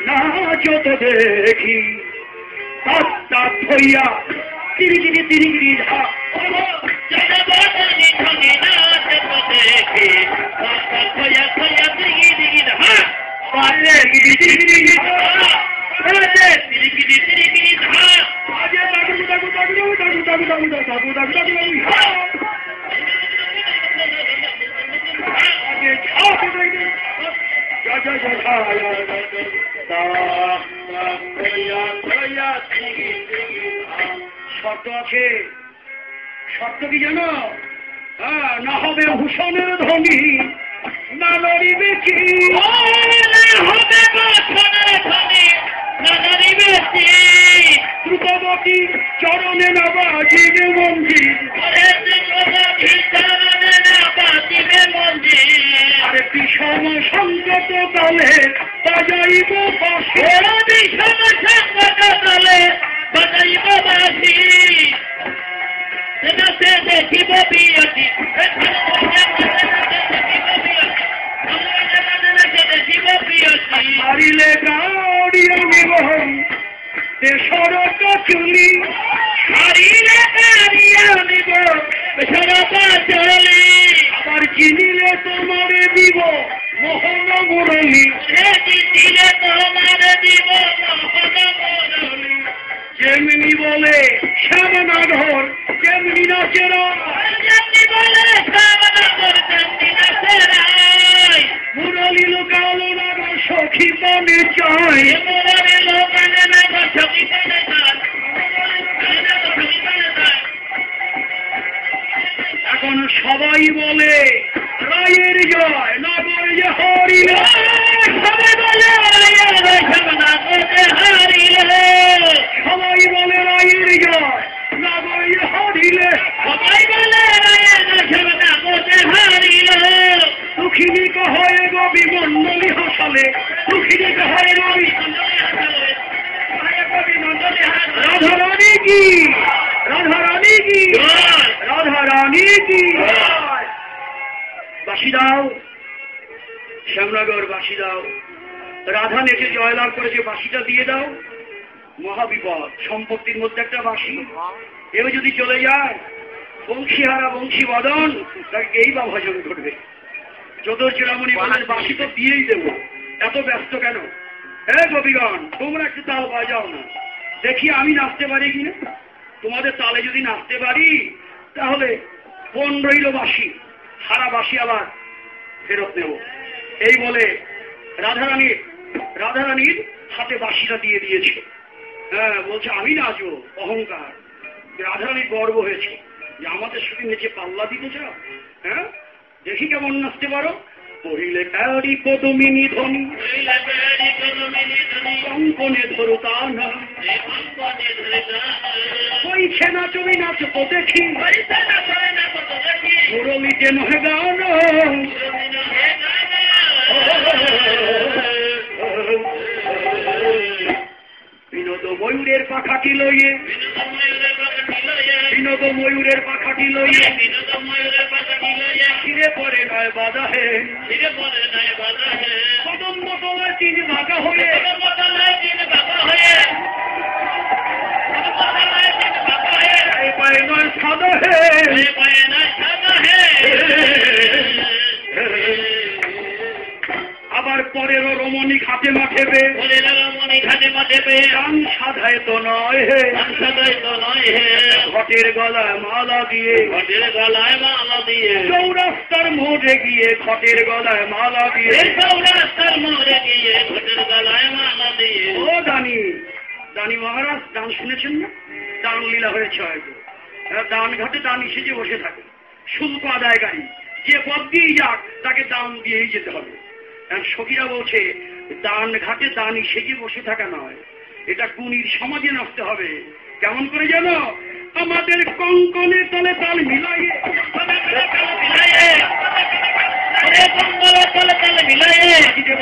[SPEAKER 1] নাচো তো দেখি তাপ হইয়া তিরিগিরি তিরিগিরি ধা। চাঁদ বদনী ধনী, নাচো তো দেখি তাপ হইয়া হইয়া তিরিগিরি তিরিগিরি ধা, পারে গিরি তিরিগিরি ধা, পারে তিরিগিরি তিরিগিরি ধা। আজে দাগু দাগু দাগু দাগু দাগু দাগু দাগু দাগু দাগু দাগু দাগু। আজে ছাপ দাগু যা যা যা যা তা কইয়া কইয়া তিরিগিরি তিরিগিরি ধা। শর্ত আছে, শর্ত কি জানো? না হবে ভূষণের ধনী, না লড়িবে কি, হবে ভূষণের ধনী, না লড়িবে কি। দ্রুপদী চরণে না বাজিবে মঞ্জির, চরণে না বাজিবে মঞ্জির। আরে বিষম সংগত দলে বাজাইব বাঁশি, বিষম সংগত দলে বাজাইব বাঁশি। দেখিব বিয়তি, দেখিব বিয়তি। হারিলে গাড়িয়া নিব দেশর চুলি, হারিলে গাড়িয়া নিব দেশর চুলি। আবার চিনিলে তোমারে দিব মোহন মুরলী, চিনিলে তোমারে দিব মোহন মুরলী। যেমনি বলে শ্যামনগর যেমনি নাচেরা, যেমনি বলে শ্যামনগর যেমনি নাচেরা। মুরলী লোকালো নগর সখী মনে চায়, মুরলী লোকালো নগর সখী মনে চায়। সবাই বলে রায়ের জয়, নগর যে হরিল,
[SPEAKER 2] সবাই বলে রায়ের নগরে হারিল,
[SPEAKER 1] সবাই বলে রায়ের জয়, নগর যে হরিলে,
[SPEAKER 2] সবাই বলে রায়ের নগরে হারিল,
[SPEAKER 1] দুঃখিনী কহয়ে গবি মন্ডলী হাসালে, দুঃখিনী কহয়ে গবি রাধা রানী কি, রাধা রানী কি, রাধা রানী কি। বাসি দাও, শ্যামনগর বাসি দাও। রাধা নেচে জয়লাভ করেছে, বাসিটা দিয়ে দাও। মহাবিপদ, সম্পত্তির মধ্যে একটা বাসি, এও যদি চলে যায় বংশীহারা বংশী বদন, তাকে এই বা ভজন করবে। যদুর চূড়ামণি বলেন বাসি তো দিয়েই দেবো, এত ব্যস্ত কেন? হে গোপীগণ, তোমরা একটু তাল বাজাও না, দেখি আমি নাচতে পারি কিনা। তোমাদের তালে যদি নাচতে পারি তাহলে ফোন রইল বাসি, সারা বাসি আবার ফেরত নেব। এই বলে রাধারানীর হাতে বাসিটা দিয়ে দিয়েছে। হ্যাঁ, বলছে আমি নাচবো, অহংকার। রাধারানীর গর্ব হয়েছে যে আমাদের সাথে নেচে পাল্লা দিতে চাও। হ্যাঁ, দেখি কেমন নাচতে পারো। পহিলে কারি পদমিনী ধ্বনি, কঙ্কনে ধরো তানা, হইছে না তুমি নাচ তো দেখি, মুরলিতে নহে গান, বিনোদ ময়ূরের পাখাটি লইয়ে, বিনোদ ময়ূরের পাখাটি লইয়ে, ফিরে পরে নয় বাধা হে, কদম্ব তলায় তিন ভাগা হয়ে, পায়ে নয় সাদা হে, আবার পরেরও রমণী খাতে মাঠেবে, গান সাধায় তো নয় হে, ঘটের গলায় মালা দিয়ে, চৌরাস্তার মোড়ে গিয়ে ঘটের গলায় মালা দিয়ে, ও দানি মহারাজ, দান শুনেছেন না? দান লীলা হয়েছে হয়তো। দান ঘাটে দান সেজে বসে থাকে, শুল্ক আদায়কারী, যে পদ দিয়েই যাক তাকে দান দিয়েই যেতে হবে। সখীরা বলছে দান ঘাটে দানি সেজে বসে থাকা নয়, এটা গুণীর সমাজে নাচতে হবে। কেমন করে জানো? আমাদের কঙ্কনে তলে তাল মিলাইয়ে,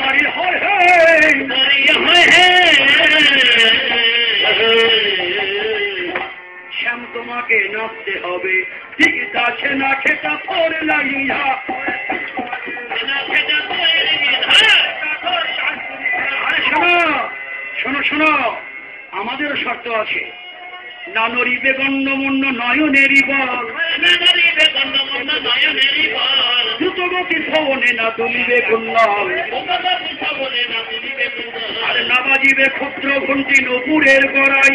[SPEAKER 1] বাড়ির হয় শ্যাম তোমাকে নাচতে হবে, ঠিক আছে না খেতা পরে লাগিয়া, শোনো শোনো, আমাদেরও শর্ত আছে। না নড়িবে গণ্যমন্য নয়নেরই বল, দ্রুত গতির ভবনে না তুলিবে কুণ্ডল, আর না বাজিবে ক্ষুদ্র ঘণ্টি নপুরের গড়াই,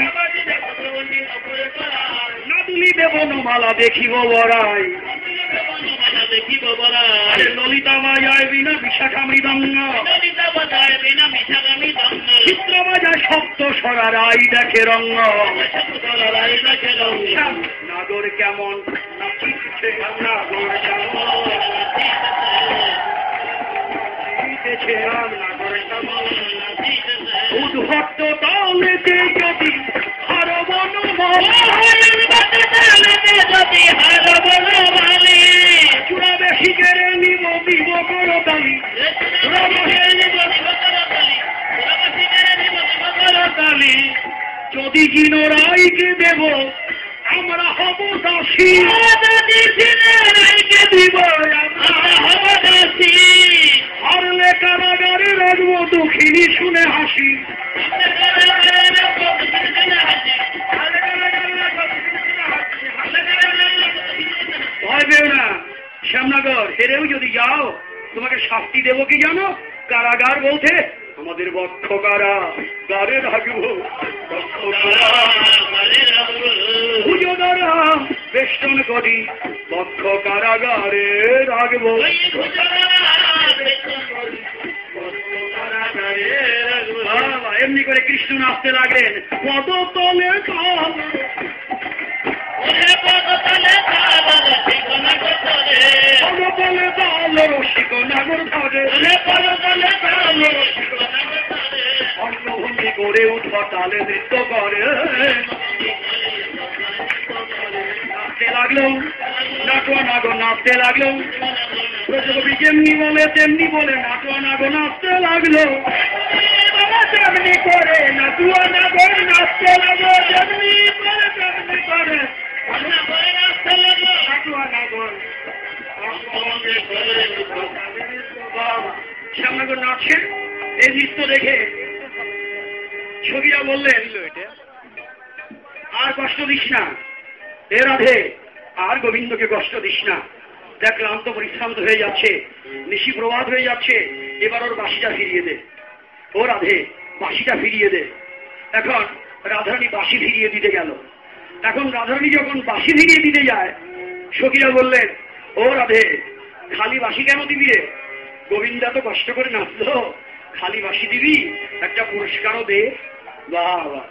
[SPEAKER 1] না তুলিবে বনমালা দেখিব বড়াই, ললিতা বাজায় বিনা বিশাখা মৃদঙ্গ, চিত্র বাজায় সপ্ত সরারাই দেখে রঙ্গ। নাগর কেমন নাচিছে, নাগর উদ্ভক্ত তালেতে যদি হারবন চূড়া বেশি কেড়ে নিব দিব করো তালি, যদি জিনরাইকে দেব আমরা হব দাসী, রাইকে দিব আমরা হব দাসী, হারলে কারাগারে রাখবো দুঃখিনী শুনে হাসি। ভয় পেও না শ্যামনগর, হেরেও যদি যাও তোমাকে শাস্তি দেবো কি জানো? কারাগার বলতে আমাদের বক্ষ কারাগারে রাখবো, পুজো দ্বারা বেষ্টন করি বক্ষ কারাগারে রাখবো। এমনি করে কৃষ্ণ নাচতে লাগলেন, পদতলে কাল, করে অঙ্গভঙ্গি করে উঠব তালে নৃত্য করে নাচতে লাগলো নাটোয়া নাগো নাচতে লাগলো ব্রজকবি যেমনি বলে তেমনি বলে নাটোয়া নাগো নাচতে লাগলো তেমনি করে নাটোয়া নাগো নাচতে লাগলো তেমনি করে তেমনি করে নাটোয়া নাগো শ্যামনগর নাচছে এই নৃত্য দেখে ছবিরা বললেন আর কষ্ট দিস না এ রাধে আর গোবিন্দকে কষ্ট দিস না দেখ ক্লান্ত পরিশ্রান্ত হয়ে যাচ্ছে নিশি প্রভাত হয়ে যাচ্ছে এবার ওর বাঁশিটা ফিরিয়ে দে ও রাধে বাঁশিটা ফিরিয়ে দে এখন রাধারানী বাঁশি ফিরিয়ে দিতে গেল এখন রাধারানী যখন বাঁশি ফিরিয়ে দিতে যায় সখীরা বললেন ও রাধে খালি বাঁশি কেন দিবি রে গোবিন্দা তো কষ্ট করে নাচলো খালি বাঁশি দিবি একটা পুরস্কারও দে বাহ বাহ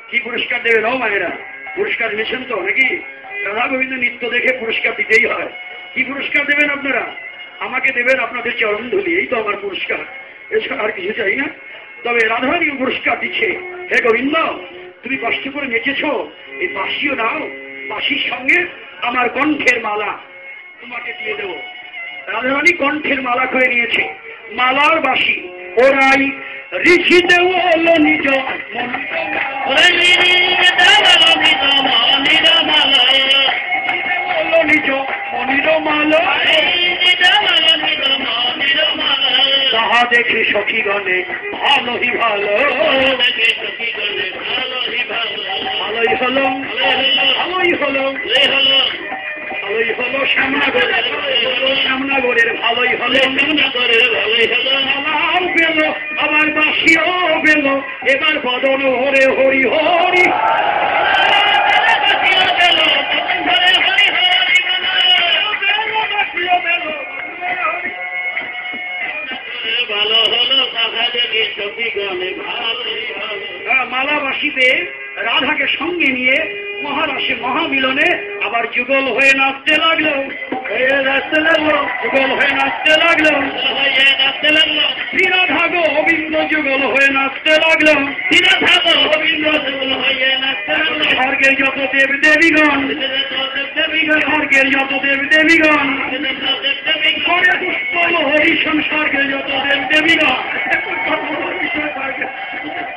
[SPEAKER 1] কি পুরস্কার দেবে নাও মায়েরা পুরস্কার নিয়েছেন তো নাকি রাধা গোবিন্দ নৃত্য দেখে পুরস্কার দিতেই হয় কি পুরস্কার দেবেন আপনারা আমাকে দেবেন আপনাদের চরণ ধুলি এই তো আমার পুরস্কার এছাড়া আর কিছু চাই না তবে রাধারানী পুরস্কার দিচ্ছে হে গোবিন্দ তুমি কষ্ট করে নেচেছ এই বাঁশিও নাও বাঁশির সঙ্গে আমার কণ্ঠের মালা তোমাকে দিয়ে দেবো রাধারানী কণ্ঠের মালা করে নিয়েছে মালার বাঁশি ওরাই ঋষি দেব নিজ নিজ মনির মালা তাহা দেখে সখীগণে ভালোই ভালো ভালোই হলো ভালোই হলো ভালোই হলো শ্যামনগরের ভালোই হলো মালাও পেল আবার বাঁশিও পেল এবার বদন হরে হরি হরি মালাবাসীতে রাধাকে সঙ্গে নিয়ে মহারাশে মহামিলনে আবার যুগল হয়ে নাচতে লাগলো যুগল হয়ে নাচতে লাগলো শ্রীরাধা গোবিন্দ যুগল হয়ে নাচতে লাগলো শ্রীরাধা গোবিন্দ যুগল হয়ে নাচতে লাগলো স্বর্গের যত দেব দেবীগণ স্বর্গের যত দেব দেবীগণ করে পুষ্প হরিশন স্বর্গের যত দেব দেবীগণ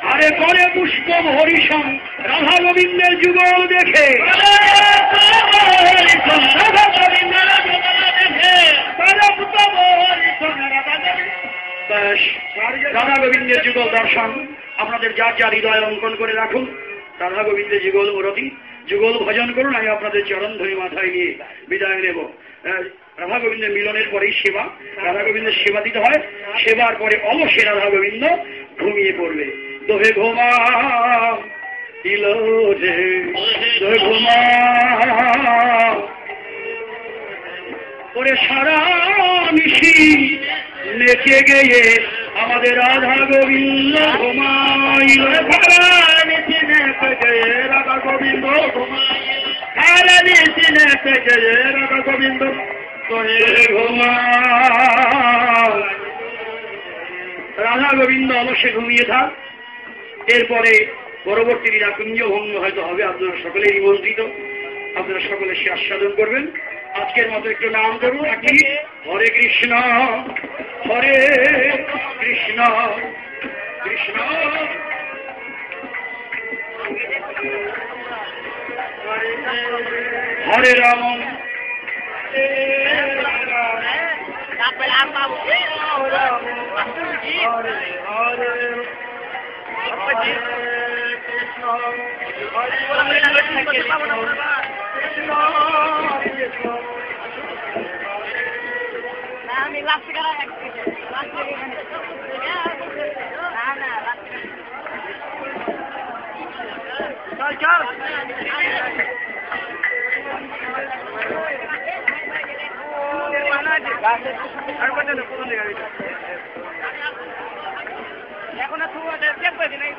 [SPEAKER 1] আরে করে পুষ্প হরিশন রাধা গোবিন্দের যুগল দেখে রাধা গোবিন্দের যুগল দর্শন আপনাদের যার যার হৃদয় অঙ্কন করে রাখুন রাধা গোবিন্দের যুগল মুরতি যুগল ভজন করুন আমি আপনাদের চরণ ধরে মাথায় নিয়ে বিদায় নেব রাধা গোবিন্দের মিলনের পরেই সেবা রাধা গোবিন্দের সেবা দিতে হয় সেবার পরে অবশ্যই রাধা গোবিন্দ ঘুমিয়ে পড়বে দোহে ঘুমা দিল রে দোহে ঘুমা ওরে সারা মিশি নেচে গিয়ে আমাদের রাধা গোবিন্দ ঘুমাইল সারা মিশি নেচে গিয়ে রাধা গোবিন্দ ঘুমাইল সারা মিশি নেচে গিয়ে রাধা গোবিন্দ ঘুমা রাধা গোবিন্দ অবশ্যই ঘুমিয়ে থাক এরপরে পরবর্তী লীলা কুঞ্জভঙ্গ হয়তো হবে আপনারা সকলে নিমন্ত্রিত আপনারা সকলে সে আস্বাদন করবেন আজকের মতো একটু নাম করুন আপনি হরে কৃষ্ণ কৃষ্ণ হরে রাম
[SPEAKER 3] আমি লাস্ট করা লাস্ট চল চল এখন দেখবে না এই